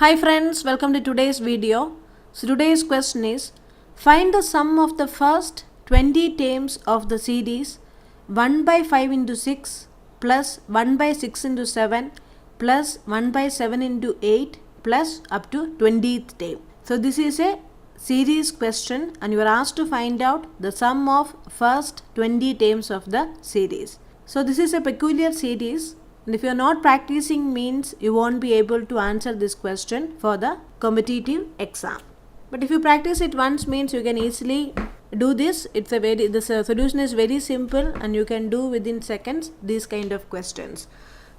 Hi friends, welcome to today's video. So today's question is, find the sum of the first 20 terms of the series 1 by 5 into 6 plus 1 by 6 into 7 plus 1 by 7 into 8 plus up to 20th term. So this is a series question and you are asked to find out the sum of first 20 terms of the series. So this is a peculiar series. And if you are not practicing means you won't be able to answer this question for the competitive exam. But if you practice it once means you can easily do this. The solution is very simple and you can do within seconds these kind of questions.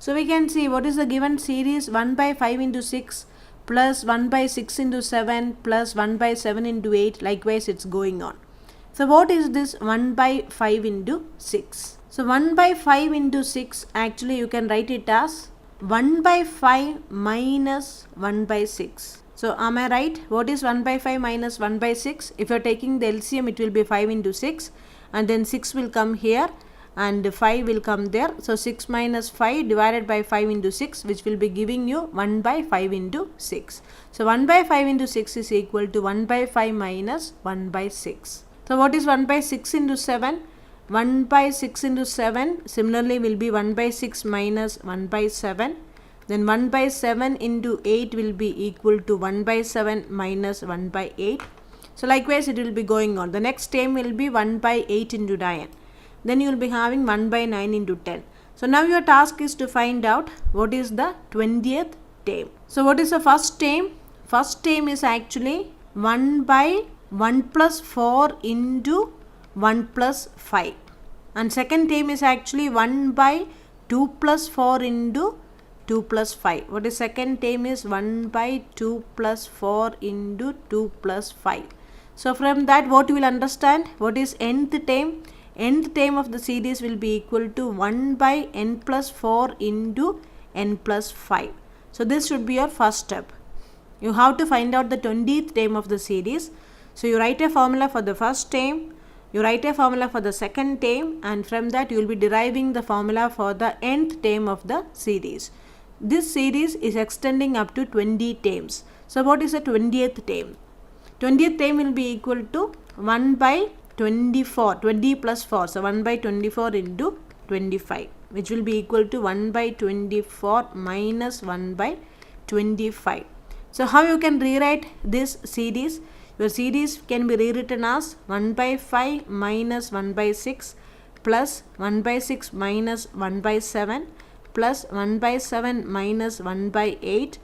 So we can see what is the given series 1 by 5 into 6 plus 1 by 6 into 7 plus 1 by 7 into 8. Likewise it's going on. So what is this 1 by 5 into 6? So 1 by 5 into 6, actually you can write it as 1 by 5 minus 1 by 6. So am I right? What is 1 by 5 minus 1 by 6? If you are taking the LCM, it will be 5 into 6 and then 6 will come here and 5 will come there. So 6 minus 5 divided by 5 into 6, which will be giving you 1 by 5 into 6. So 1 by 5 into 6 is equal to 1 by 5 minus 1 by 6. So what is 1 by 6 into 7? 1 by 6 into 7 similarly will be 1 by 6 minus 1 by 7. Then 1 by 7 into 8 will be equal to 1 by 7 minus 1 by 8. So likewise it will be going on. The next term will be 1 by 8 into 9. Then you will be having 1 by 9 into 10. So now your task is to find out what is the 20th term. So what is the first term? First term is actually 1 by 1 plus 4 into 1 plus 5. And second term is actually 1 by 2 plus 4 into 2 plus 5. What is second term is 1 by 2 plus 4 into 2 plus 5. So from that what you will understand? What is nth term? Nth term of the series will be equal to 1 by n plus 4 into n plus 5. So this should be your first step. You have to find out the 20th term of the series. So you write a formula for the first term. You write a formula for the second term and from that you will be deriving the formula for the nth term of the series. This series is extending up to 20 terms. So what is the 20th term? 20th term will be equal to 1 by 24, 20 plus 4. So 1 by 24 into 25, which will be equal to 1 by 24 minus 1 by 25. So how you can rewrite this series? Your series can be rewritten as 1 by 5 minus 1 by 6 plus 1 by 6 minus 1 by 7 plus 1 by 7 minus 1 by 8.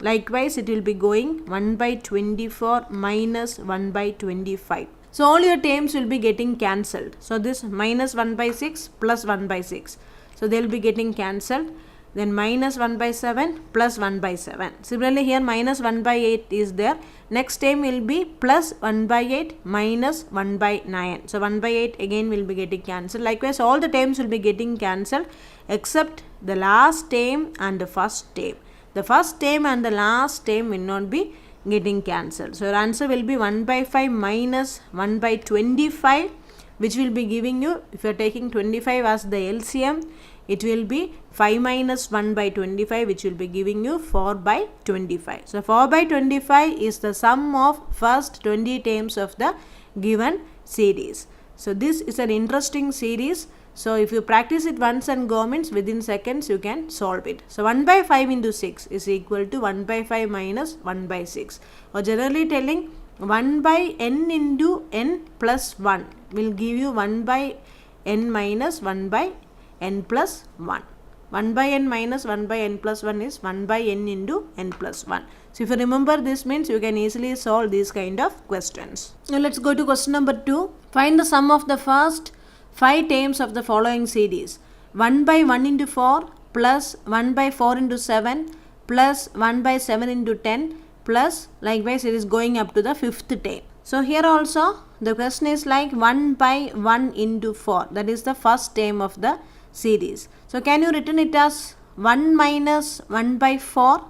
Likewise, it will be going 1 by 24 minus 1 by 25. So all your terms will be getting cancelled. So this minus 1 by 6 plus 1 by 6. So they will be getting cancelled. Then minus 1 by 7 plus 1 by 7. Similarly here minus 1 by 8 is there. Next term will be plus 1 by 8 minus 1 by 9. So 1 by 8 again will be getting cancelled. Likewise all the terms will be getting cancelled except the last term and the first term. The first term and the last term will not be getting cancelled. So your answer will be 1 by 5 minus 1 by 25, which will be giving you, if you are taking 25 as the LCM, it will be 5 minus 1 by 25, which will be giving you 4 by 25. So 4 by 25 is the sum of first 20 terms of the given series. So this is an interesting series. So if you practice it once and go means within seconds you can solve it. So 1 by 5 into 6 is equal to 1 by 5 minus 1 by 6. Or generally telling 1 by n into n plus 1 will give you 1 by n minus 1 by n plus 1. 1 by n minus 1 by n plus 1 is 1 by n into n plus 1. So if you remember this means you can easily solve these kind of questions. Now let's go to question number 2. Find the sum of the first 5 terms of the following series. 1 by 1 into 4 plus 1 by 4 into 7 plus 1 by 7 into 10 plus likewise it is going up to the 5th term. So here also the question is like 1 by 1 into 4. That is the first term of the series. So can you written it as 1 minus 1 by 4?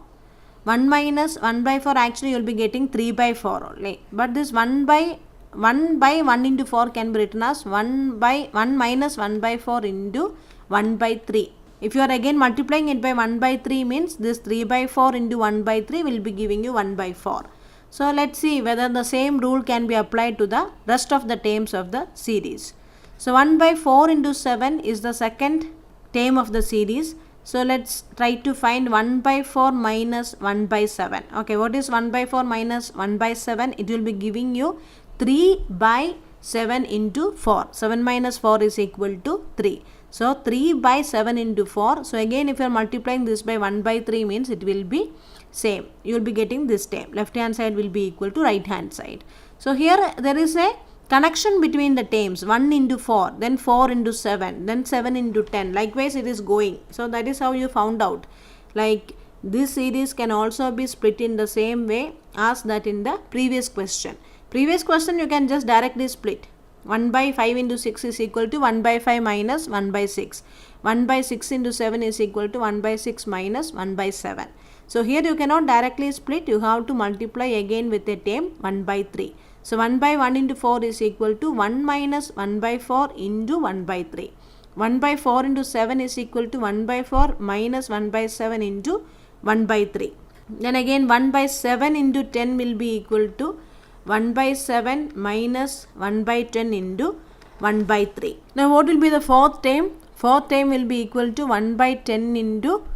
1 minus 1 by 4 actually you will be getting 3 by 4 only. But this 1 by 1 into 4 can be written as 1 minus 1 by 4 into 1 by 3. If you are again multiplying it by 1 by 3 means this 3 by 4 into 1 by 3 will be giving you 1 by 4. So let's see whether the same rule can be applied to the rest of the terms of the series. So 1 by 4 into 7 is the second term of the series. So let's try to find 1 by 4 minus 1 by 7. Okay, what is 1 by 4 minus 1 by 7? It will be giving you 3 by 7 into 4. 7 minus 4 is equal to 3. So 3 by 7 into 4. So again if you are multiplying this by 1 by 3 means it will be same. You will be getting this term. Left hand side will be equal to right hand side. So here there is a connection between the terms. 1 into 4, then 4 into 7, then 7 into 10. Likewise it is going. So that is how you found out. Like this series can also be split in the same way as that in the previous question. Previous question you can just directly split. 1 by 5 into 6 is equal to 1 by 5 minus 1 by 6. 1 by 6 into 7 is equal to 1 by 6 minus 1 by 7. So here you cannot directly split. You have to multiply again with a term 1 by 3. So 1 by 1 into 4 is equal to 1 minus 1 by 4 into 1 by 3. 1 by 4 into 7 is equal to 1 by 4 minus 1 by 7 into 1 by 3. Then again 1 by 7 into 10 will be equal to 1 by 7 minus 1 by 10 into 1 by 3. Now what will be the fourth term? Fourth term will be equal to 1 by 10 into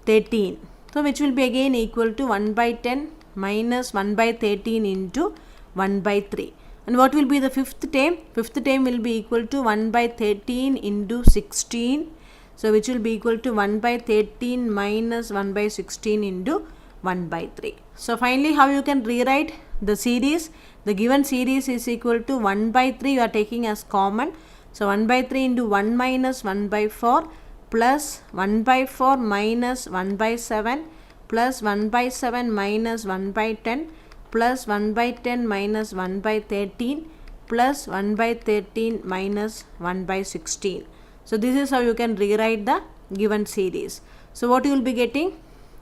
13. So which will be again equal to 1 by 10 minus 1 by 13 into 1 by 3. And what will be the fifth term? Fifth term will be equal to 1 by 13 into 16. So which will be equal to 1 by 13 minus 1 by 16 into 1 by 3. So finally how you can rewrite the series? The given series is equal to 1 by 3 you are taking as common. So 1 by 3 into 1 minus 1 by 4 plus 1 by 4 minus 1 by 7 plus 1 by 7 minus 1 by 10 plus 1 by 10 minus 1 by 13 plus 1 by 13 minus 1 by 16. So this is how you can rewrite the given series. So what you will be getting?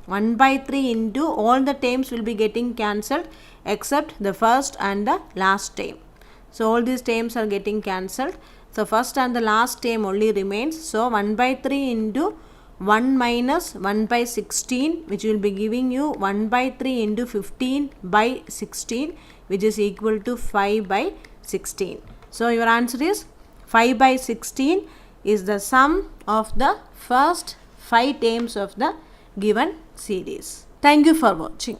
1 by 3 into all the terms will be getting cancelled except the first and the last term. So all these terms are getting cancelled. So first and the last term only remains. So 1 by 3 into 1 minus 1 by 16 which will be giving you 1 by 3 into 15 by 16 which is equal to 5 by 16. So your answer is 5 by 16 is the sum of the first 5 terms of the given series. Thank you for watching.